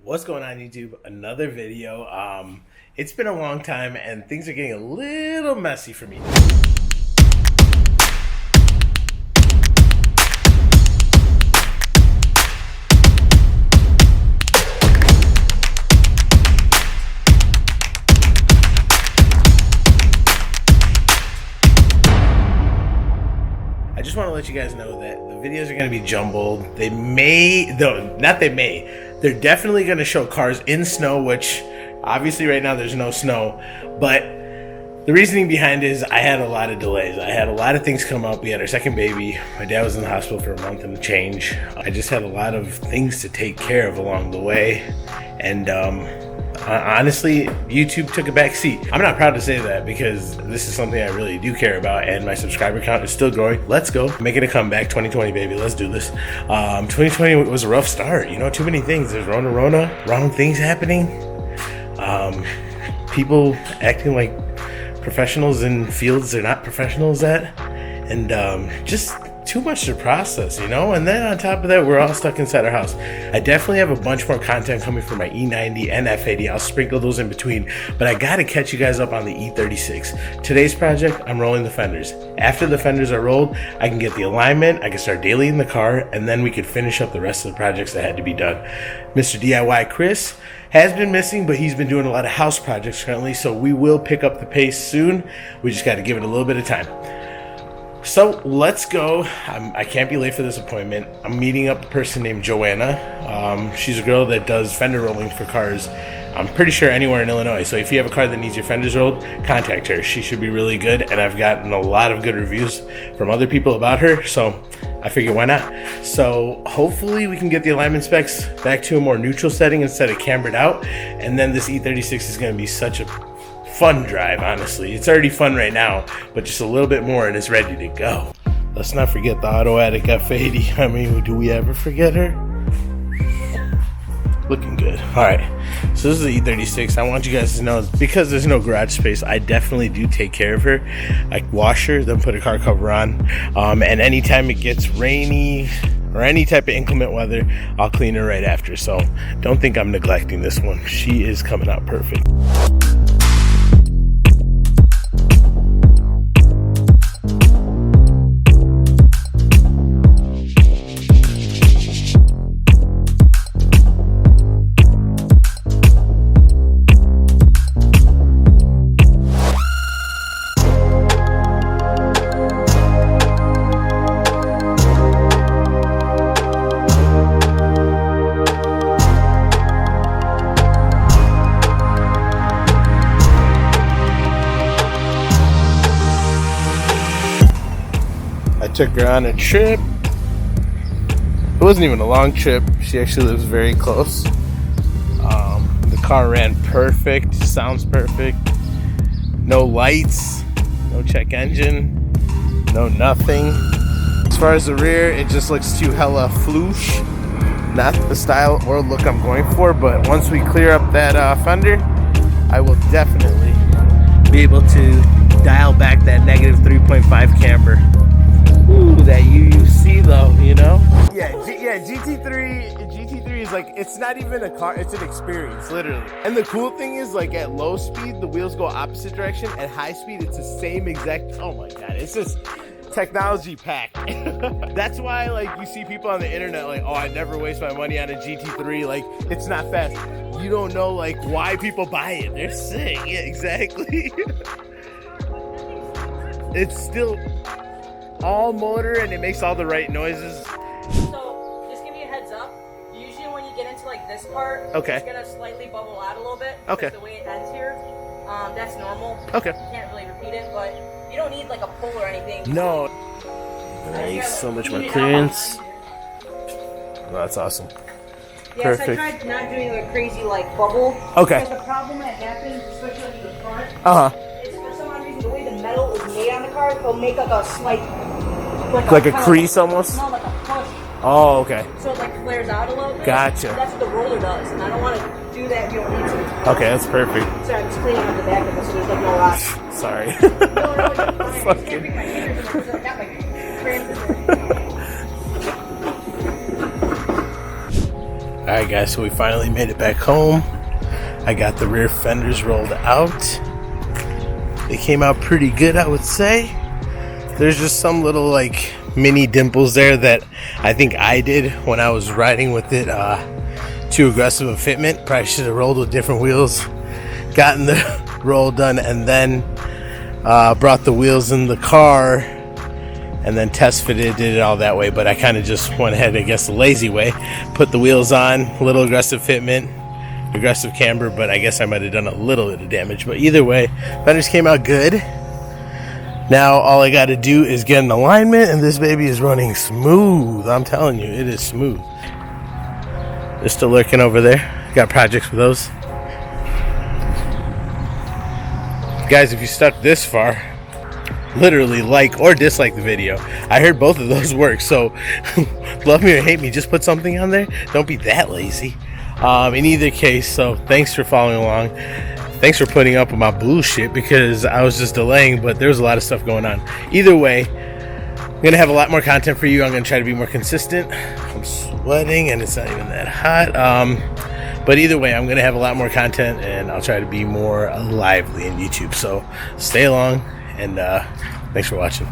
What's going on, YouTube? Another video. It's been a long time and things are getting a little messy for me. I just want to let you guys know that the videos are going to be jumbled. They're definitely going to show cars in snow, which obviously right now there's no snow. But the reasoning behind it is I had a lot of delays. I had a lot of things come up. We had our second baby. My dad was in the hospital for a month and change. I just had a lot of things to take care of along the way. And honestly, YouTube took a back seat. I'm not proud to say that because this is something I really do care about, and my subscriber count is still growing. Let's go. Making a comeback. 2020, baby. Let's do this. 2020 was a rough start. You know, too many things. There's Rona, wrong things happening. People acting like professionals in fields they're not professionals at. And just too much to process, you know? And then on top of that, we're all stuck inside our house. I definitely have a bunch more content coming from my E90 and F80. I'll sprinkle those in between, but I gotta catch you guys up on the E36. Today's project, I'm rolling the fenders. After the fenders are rolled, I can get the alignment, I can start daily in the car, and then we could finish up the rest of the projects that had to be done. Mr. DIY Chris has been missing, but he's been doing a lot of house projects currently, so we will pick up the pace soon. We just gotta give it a little bit of time. So let's go. I can't be late for this appointment. I'm meeting up a person named Joanna. She's a girl that does fender rolling for cars. I'm pretty sure anywhere in Illinois. So if you have a car that needs your fenders rolled, contact her. She should be really good. And I've gotten a lot of good reviews from other people about her. So I figure why not? So hopefully we can get the alignment specs back to a more neutral setting instead of cambered out. And then this E36 is going to be such a fun drive, honestly. It's already fun right now, but just a little bit more and it's ready to go. Let's not forget the Addict F80. I mean, do we ever forget her? Looking good. Alright, so this is the E36. I want you guys to know, because there's no garage space, I definitely do take care of her. I wash her, then put a car cover on, and anytime it gets rainy or any type of inclement weather, I'll clean her right after. So don't think I'm neglecting this one. She is coming out perfect. Took her on a trip. It wasn't even a long trip. She actually lives very close. The car ran perfect, sounds perfect. No lights, no check engine, no nothing. As far as the rear, it just looks too hella floosh. Not the style or look I'm going for, but once we clear up that fender, I will definitely be able to dial back that negative 3.5 camber. Ooh, that UUC though, you know? Yeah, GT3 is like, it's not even a car, it's an experience, literally. And the cool thing is, like, at low speed, the wheels go opposite direction. At high speed, it's the same exact, oh my God, it's just technology packed. That's why, like, you see people on the internet like, oh, I'd never waste my money on a GT3, like, it's not fast. You don't know, like, why people buy it. They're sick, yeah, exactly. It's still all motor and it makes all the right noises. So just give you a heads up, usually when you get into like this part, okay, it's gonna slightly bubble out a little bit. Okay. The way it ends here, that's normal. Okay. You can't really repeat it, but you don't need like a pull or anything. No. Nice, so much more clearance. Oh, that's awesome. Yes, perfect. I tried not doing a crazy like bubble. Okay. Because the problem that happens, especially in the front, is for some odd reason the way the metal is made on the car, it'll make like a slight, like a crease almost. No, like a push. Oh, okay. So it like flares out a little bit. Gotcha. That's what the roller does, and I don't want to do that if you don't need to. Okay, that's perfect. Sorry, I'm just cleaning up the back of it so there's like no rot. Sorry. No, you're fine. I just can't pick my fingers in there because I've got my cramps in there. Alright guys, so we finally made it back home. I got the rear fenders rolled out. They came out pretty good, I would say. There's just some little like mini dimples there that I think I did when I was riding with it too aggressive a fitment. Probably should have rolled with different wheels, gotten the roll done, and then brought the wheels in the car and then test fitted, did it all that way. But I kind of just went ahead, I guess, the lazy way. Put the wheels on, a little aggressive fitment, aggressive camber, but I guess I might have done a little bit of damage. But either way, fenders came out good. Now all I got to do is get an alignment, and this baby is running smooth. I'm telling you, it is smooth. They're still lurking over there. Got projects for those. Guys, if you stuck this far, literally like or dislike the video. I heard both of those work, so love me or hate me, just put something on there. Don't be that lazy. In either case, so thanks for following along. Thanks for putting up with my bullshit, because I was just delaying, but there was a lot of stuff going on. Either way, I'm gonna have a lot more content for you. I'm gonna try to be more consistent. I'm sweating and it's not even that hot. But either way, I'm gonna have a lot more content, and I'll try to be more lively in YouTube. So stay along, and thanks for watching.